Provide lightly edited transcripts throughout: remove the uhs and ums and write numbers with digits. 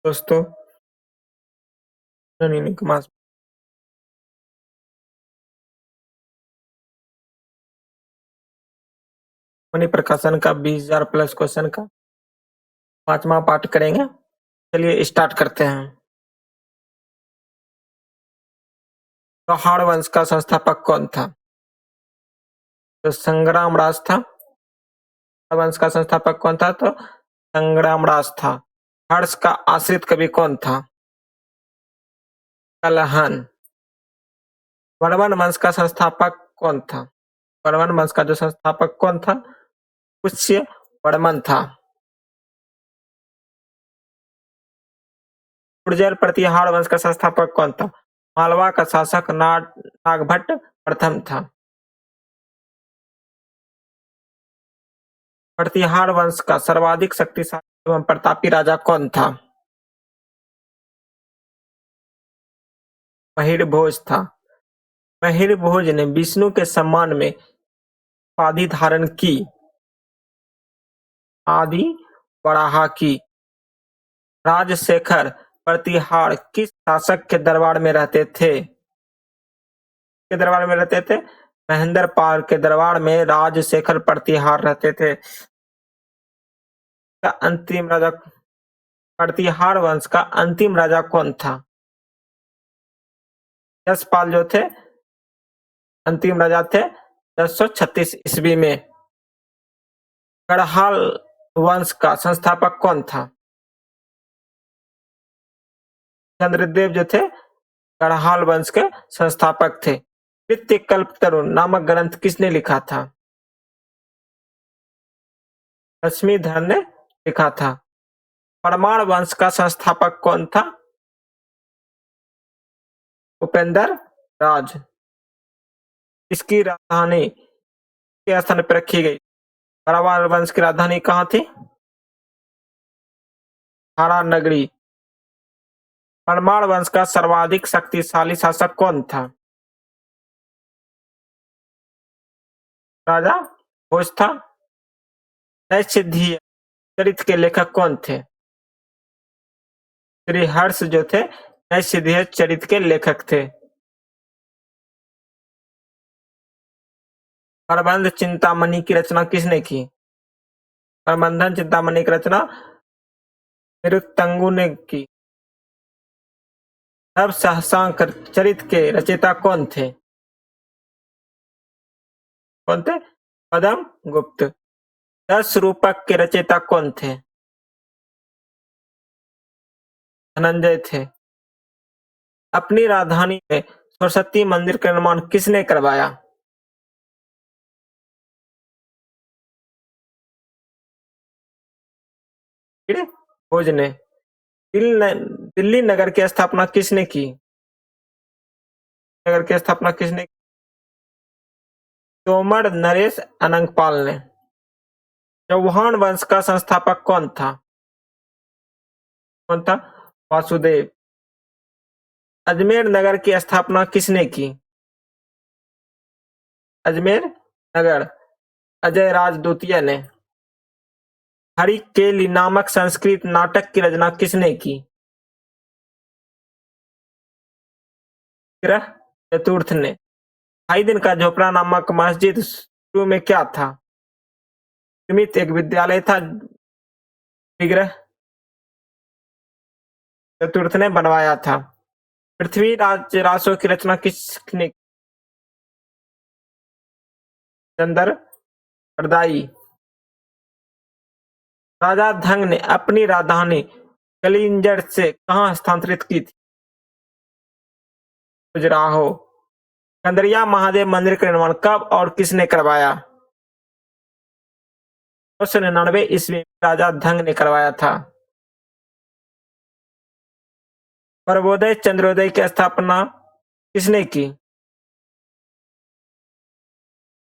दोस्तों, रणनीतिक मास मनी प्रकाशन का 20,000 प्लस क्वेश्चन का 5वां पार्ट करेंगे। चलिए स्टार्ट करते हैं। गौहार वंश का संस्थापक कौन था? तो संग्रामराज था। वंश का संस्थापक कौन था? तो संग्रामराज था। हर्ष का आश्रित कवि कौन था? कलहन। वर्मन वंश का संस्थापक कौन था? वर्मन वंश का जो संस्थापक कौन था? पुष्य वर्मन था। गुर्जर प्रतिहार वंश का संस्थापक कौन था? मालवा का शासक नागभट्ट प्रथम था। प्रतिहार वंश का सर्वाधिक शक्तिशाली एवं प्रतापी राजा कौन था? महिरभोज था। महिरभोज ने विष्णु के सम्मान में उपाधि धारण की। आदि वराहा की। राजशेखर प्रतिहार किस शासक के दरबार में रहते थे? के दरबार में रहते थे? महेंद्र पाल के दरबार में राजशेखर प्रतिहार रहते थे। अंतिम राजा प्रतिहार वंश का अंतिम राजा कौन था? यशपाल जो थे अंतिम राजा थे 1036 ईस्वी में। गढ़ाल वंश का संस्थापक कौन था? चंद्रदेव जो थे गढ़ाल वंश के संस्थापक थे। नित्य कल्प तरुण नामक ग्रंथ किसने लिखा था? लक्ष्मीधर ने लिखा था। परमार वंश का संस्थापक कौन था? उपेंद्र राज। इसकी राजधानी के स्थान पर रखी गई। परमार वंश की राजधानी कहाँ थी? हारा नगरी। परमार वंश का सर्वाधिक शक्तिशाली शासक कौन था? राजा भोज था। नैषधीय चरित्र के लेखक कौन थे? श्री हर्ष जो थे नैषधीय चरित्र के लेखक थे। प्रबंध चिंतामणि की रचना किसने की? प्रबंधन चिंतामणि की रचना निरुत्तंगु ने की। नव सहसांक चरित्र के रचयिता कौन थे? कौन थे? पदम गुप्त। 10 रूपक के रचयिता कौन थे? धनंजय थे। अपनी राजधानी में सरस्वती मंदिर का निर्माण किसने करवाया? भोज ने। दिल्ली नगर की स्थापना किसने की? नगर की स्थापना किसने की? तोमर नरेश अनंगपाल ने। चौहान वंश का संस्थापक कौन था? कौन था? वासुदेव। अजमेर नगर की स्थापना किसने की? अजमेर नगर अजय राज द्वितीय ने। हरि केली नामक संस्कृत नाटक की रचना किसने की? ग्रह चतुर्थ ने। ढाई दिन का झोपड़ा नामक मस्जिद शुरू में क्या था? निमित एक विद्यालय था। विग्रह चतुर्थ ने बनवाया था। पृथ्वीराज रासो की रचना किसने? चंद्र प्रदायी। राजा धंग ने अपनी राजधानी कलिंजर से कहां स्थानांतरित की थी? खजुराहो। कंदरिया महादेव मंदिर का निर्माण कब और किसने करवाया? 999 ईस्वी में राजा धंग ने करवाया था। प्रबोदय चंद्रोदय की स्थापना किसने की?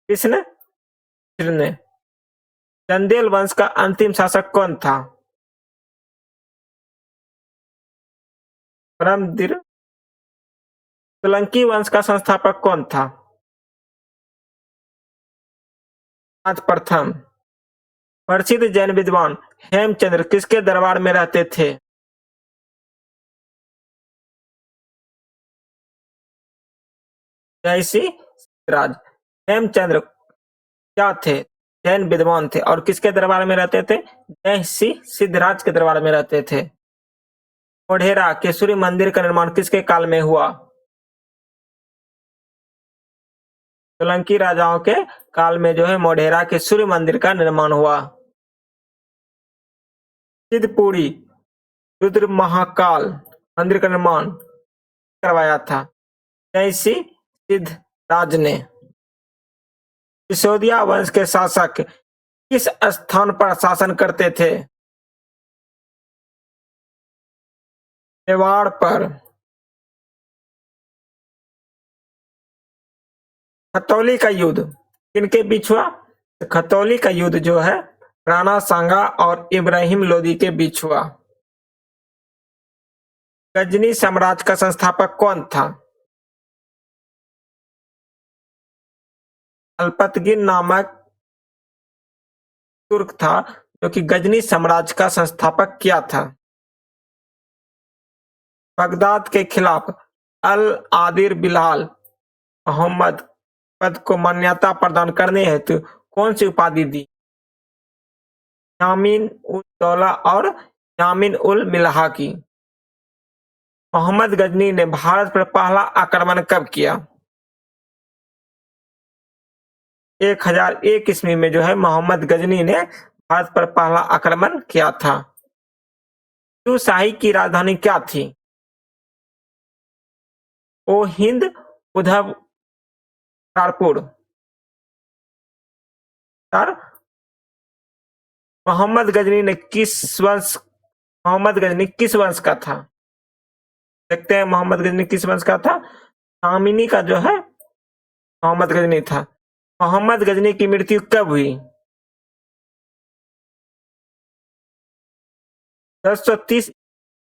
किसने? ने। चंदेल वंश का अंतिम शासक कौन था? परमवीर। सोलंकी वंश का संस्थापक कौन था? राज प्रथम। प्रसिद्ध जैन विद्वान हेमचंद्र किसके दरबार में रहते थे? जयसी सिद्धराज। हेमचंद्र क्या थे? जैन विद्वान थे और किसके दरबार में रहते थे? जयसी सिद्धराज के दरबार में रहते थे। मोढेरा के सूर्य मंदिर का निर्माण किसके काल में हुआ? सोलंकी राजाओं के काल में जो है मोढेरा के सूर्य मंदिर का निर्माण हुआ। सिद्धपुरी रुद्र महाकाल मंदिर का निर्माण करवाया था? जयसी सिद्धराज ने। सिसोदिया वंश के शासक किस स्थान पर शासन करते थे? मेवाड़ पर। खतौली का युद्ध किनके बीच हुआ? खतौली का युद्ध जो है राणा सांगा और इब्राहिम लोदी के बीच हुआ। गजनी साम्राज्य का संस्थापक कौन था? अल्पतगिन नामक तुर्क था जो कि गजनी साम्राज्य का संस्थापक किया था। बगदाद के खिलाफ अल आदिर बिलाल मोहम्मद पद को मान्यता प्रदान करने हेतु कौन सी उपाधि दी? यामीन उल दौला और यामीन उल मिल्हा की। मोहम्मद गजनी ने भारत पर पहला आक्रमण कब किया? 1001 ईस्वी में जो है मोहम्मद गजनी ने भारत पर पहला आक्रमण किया था। हिंदू शाही की राजधानी क्या थी? ओ हिंद उधव कारपुर। मोहम्मद गजनी किस वंश का था? देखते हैं मोहम्मद गजनी किस वंश का था। शामिनी का जो है मोहम्मद गजनी था। मोहम्मद गजनी की मृत्यु कब हुई? 1030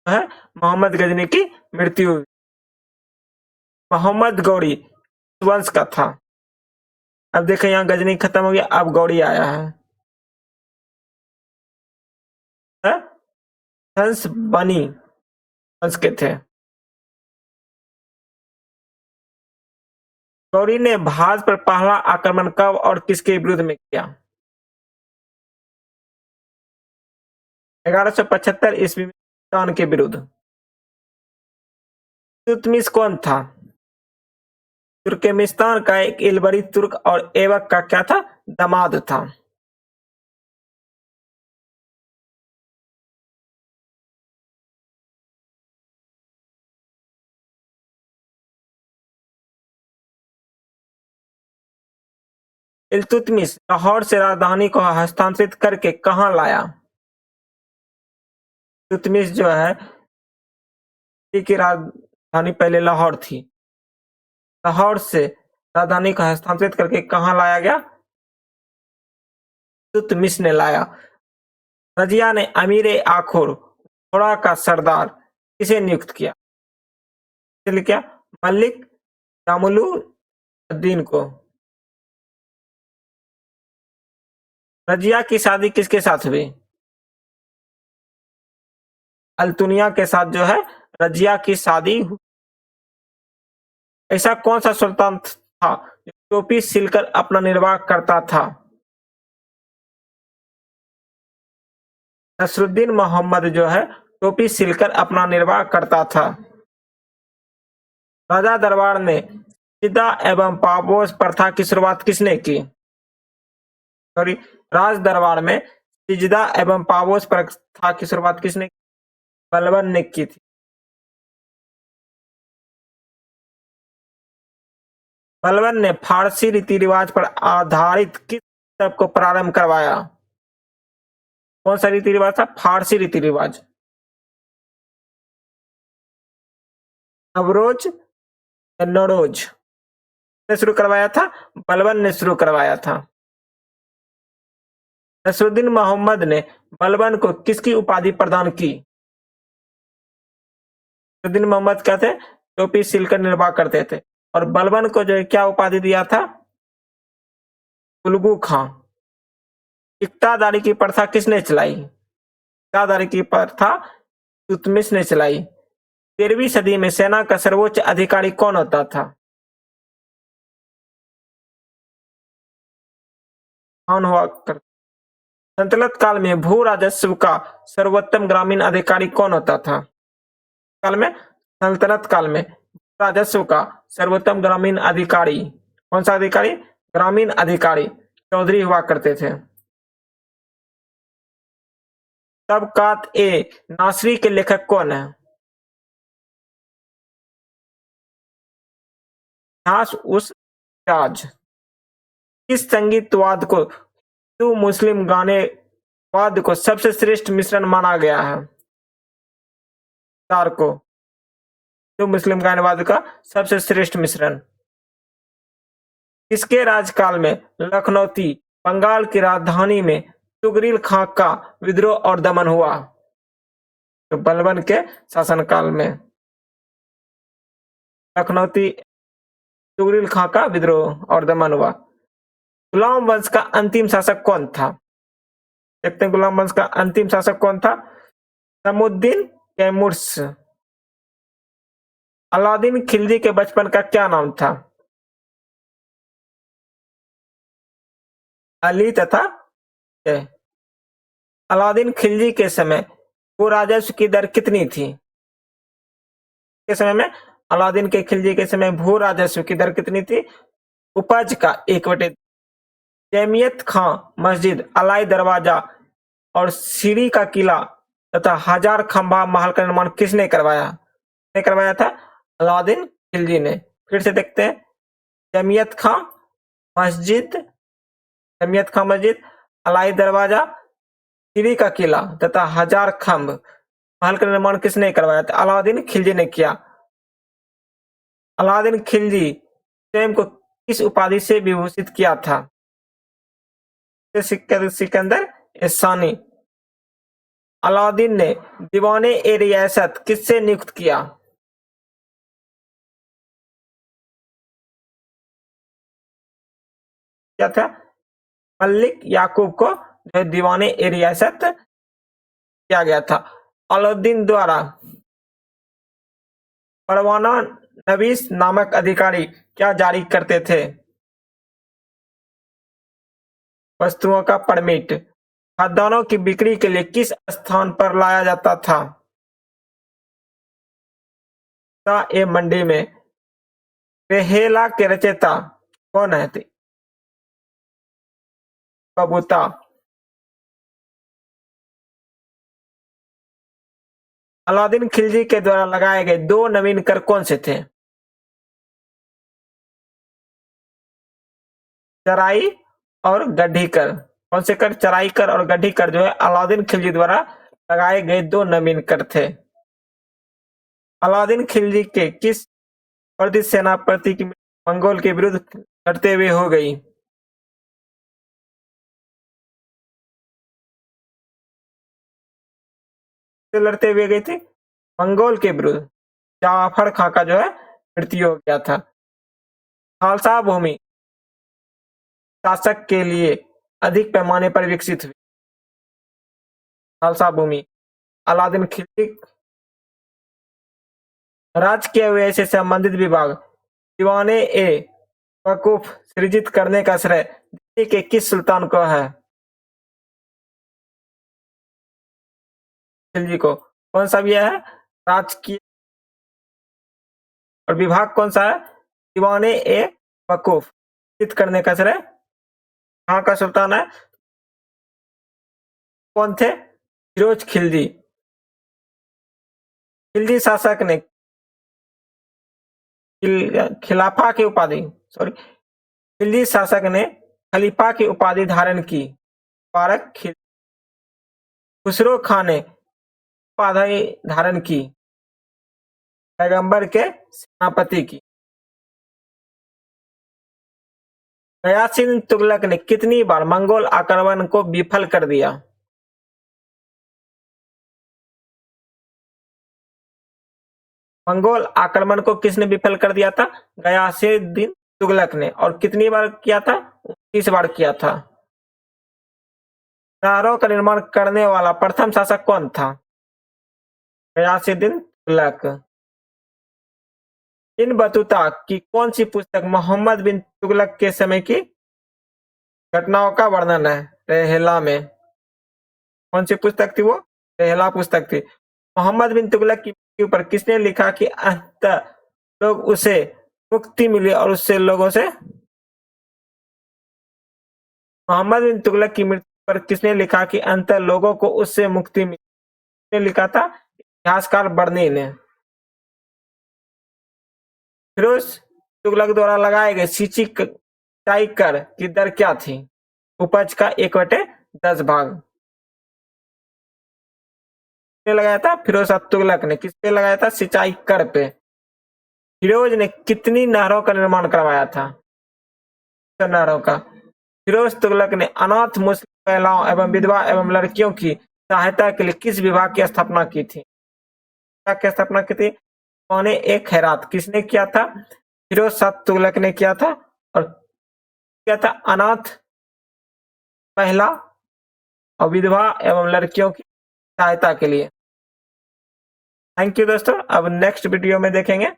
है मोहम्मद गजनी की मृत्यु हुई। मोहम्मद गौरी किस वंश का था? अब देखें यहाँ गजनी खत्म हो गया, अब गौरी आया है। हंस बनी वंश के थे। गौरी ने भारत पर पहला आक्रमण कब और किसके विरुद्ध में किया? 1175 ईस्वी में ईरान के विरुद्ध। इल्तुतमिश कौन था? तुर्कमेनिस्तान का एक इलबरी तुर्क और ऐबक का क्या था? दामाद था। इल्तुतमिश लाहौर से राजधानी को हस्तांतरित करके कहाँ लाया? इल्तुतमिश जो है की राजधानी पहले लाहौर थी। लाहौर से राजधानी को हस्तांतरित करके कहाँ लाया गया? इल्तुतमिश ने लाया। रजिया ने अमीर आखुर घोड़ा का सरदार किसे नियुक्त किया? क्या मलिक जामुलुद्दीन को। रजिया की शादी किसके साथ हुई? अल्तुनिया के साथ जो है रजिया की शादी हुई। ऐसा कौन सा सुल्तान था जो टोपी सिलकर अपना निर्वाह करता था? नसरुद्दीन मोहम्मद जो है टोपी सिलकर अपना निर्वाह करता था। राजा दरबार में सिदा एवं पापोस प्रथा की शुरुआत किसने की? सॉरी, राज दरबार में सिजदा एवं पापोस प्रथा की शुरुआत किसने की? बलबन ने की थी। बलबन ने फारसी रीति रिवाज पर आधारित किस उत्सव को प्रारंभ करवाया? कौन सा रीति रिवाज था? फारसी रीति रिवाज। नवरोज या नौरोज ने शुरू करवाया था? बलबन ने शुरू करवाया था। नसरुद्दीन मोहम्मद ने बलबन को किसकी उपाधि प्रदान की? नसरुद्दीन मोहम्मद क्या थे? टोपी सिलकर निर्वाह करते थे। और बलबन को जो है क्या उपाधि दिया था? उलगू खां। इक्तादारी की प्रथा किसने चलाई? इक्तादारी की प्रथा इल्तुतमिश ने चलाई। 13वीं सदी में सेना का सर्वोच्च अधिकारी कौन होता था? कौन हुआ कर सल्तनत काल में भू राजस्व का सर्वोत्तम ग्रामीण अधिकारी कौन होता था? काल में सल्तनत काल में राजस्व का सर्वोत्तम ग्रामीण अधिकारी कौन सा अधिकारी? ग्रामीण अधिकारी चौधरी हुआ करते थे। तबकात ए नासरी के लेखक कौन है? इतिहास उस राज किस संगीतवाद को हिंदू मुस्लिम गाने वाद को सबसे श्रेष्ठ मिश्रण माना गया है? तार को हिंदू मुस्लिम गानेवाद का सबसे श्रेष्ठ मिश्रण। किसके राजकाल में लखनौती बंगाल की राजधानी में तुगरिल खां का विद्रोह और दमन हुआ? तो बलबन के शासनकाल में लखनौती तुगरिल खां का विद्रोह और दमन हुआ। गुलाम वंश का अंतिम शासक कौन था? देखते हैं गुलाम वंश का अंतिम शासक कौन था? समुद्दीन कैमुर्स। अलाउद्दीन खिलजी के बचपन का क्या नाम था? अली तथा जय। अलाउद्दीन खिलजी के समय भू राजस्व की दर कितनी थी? के समय में अलाउद्दीन के खिलजी के समय भू राजस्व की दर कितनी थी? उपज का 1/2। जैमियत खां मस्जिद, अलाई दरवाजा और सीरी का किला तथा हजार खंभा महल का निर्माण किसने करवाया? किसने करवाया था? अलाउद्दीन खिलजी ने। फिर से देखते हैं। जैमियत खां मस्जिद, जैमियत खां मस्जिद, अलाई दरवाजा, सीरी का किला तथा हजार खंभ महल का निर्माण किसने करवाया था? अलाउद्दीन खिलजी ने किया। अलाउद्दीन खिलजी स्वयं को किस उपाधि से विभूषित किया था? सिकंदर एहसानी। अलाउद्दीन ने दीवाने ए रियासत किससे नियुक्त किया? क्या था? मलिक याकूब को जो दीवाने ए रियासत किया गया था। अलाउद्दीन द्वारा परवाना नवीस नामक अधिकारी क्या जारी करते थे? वस्तुओं का परमिट। खाद्यान्नों की बिक्री के लिए किस स्थान पर लाया जाता था? ए मंडी में। रेहेला के रचयिता कौन है? बबूता। अलाउद्दीन खिलजी के द्वारा लगाए गए 2 नवीन कर कौन से थे? चराई और गड्ढी कर। कौन से कर? चराई कर और गड्ढी कर जो है अलाउद्दीन खिलजी द्वारा लगाए गए 2 नवीन कर थे। अलाउद्दीन खिलजी के किस वर्दित सेनापति की मंगोल के विरुद्ध लड़ते हुए हो गई? लड़ते हुए गई थी मंगोल के विरुद्ध। जाफर खां का जो है मृत्यु हो गया था। खालसा भूमि शासक के लिए अधिक पैमाने पर विकसित हुई। खालसा भूमि अलाउद्दीन खिलजी। राजकीय व्यय से संबंधित विभाग दीवाने ए वकूफ सृजित करने का श्रेय दिल्ली के किस सुल्तान को है? खिलजी को। कौन सा भी है? राजकीय। और विभाग कौन सा है? दीवाने ए वकूफ सृजित करने का श्रेय कहाँ का सुल्तान है? कौन थे? फिरोज खिलजी। खिलजी शासक ने खिलाफा की उपाधि सॉरी खिलजी शासक ने खलीफा की उपाधि धारण की। मुबारक खिलजी। खुसरो खां ने उपाधि धारण की। पैगंबर के सेनापति की। गयासीन तुगलक ने कितनी बार मंगोल आक्रमण को विफल कर दिया? मंगोल आक्रमण को किसने विफल कर दिया था? गयासीन तुगलक ने। और कितनी बार किया था? 30 बार किया था। मीनारों का निर्माण करने वाला प्रथम शासक कौन था? गयासीन तुगलक। इब्न बतूता की कौन सी पुस्तक मोहम्मद बिन तुगलक के समय की घटनाओं का वर्णन है रेहला में। कौन सी पुस्तक थी वो? रेहला पुस्तक थी। मोहम्मद बिन तुगलक के ऊपर किसने लिखा कि अंततः लोग उसे मुक्ति मिली और उससे लोगों से मोहम्मद बिन तुगलक की मृत्यु पर किसने लिखा कि अंततः लोगों को उससे मुक्ति मिली? किसने लिखा था? इतिहासकार बर्नी ने। फिरोज तुगलक द्वारा लगाए गए सिंचाई कर की दर क्या थी? उपज का 1/10 भाग। किसने लगाया था? फिरोज तुगलक ने। किस पे लगाया था? सिंचाई कर पे। फिरोज ने कितनी नहरों का निर्माण करवाया था? नहरों का। फिरोज तुगलक ने अनाथ मुस्लिम महिलाओं एवं विधवा एवं लड़कियों की सहायता के लिए किस विभाग की स्थापना की थी? की स्थापना की थी? कौने एक खैरात किसने किया था? फिरोज शाह तुगलक ने किया था। और क्या था? अनाथ महिला और विधवा एवं लड़कियों की सहायता के लिए। थैंक यू दोस्तों, अब नेक्स्ट वीडियो में देखेंगे।